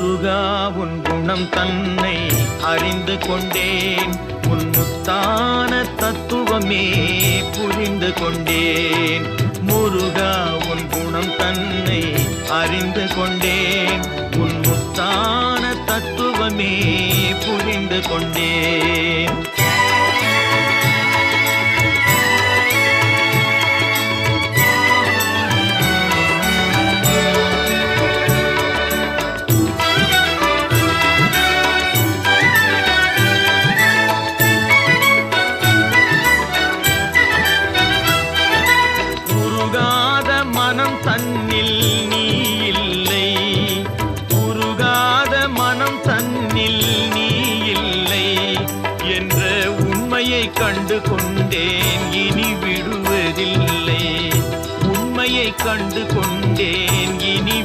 முருகா உன் குணம் தன்னை அறிந்து கொண்டேன், உன் முத்தான தத்துவமே புரிந்து கொண்டேன். முருகா உன் குணம் தன்னை அறிந்து கொண்டேன், உன் முத்தான தத்துவமே புரிந்து கொண்டேன். தன்னில் நீ இல்லை, உருகாத மனம் தன்னில் நீ இல்லை என்ற உண்மையை கண்டு கொண்டேன், இனி விடுவதில்லை. உண்மையை கண்டு கொண்டேன், இனி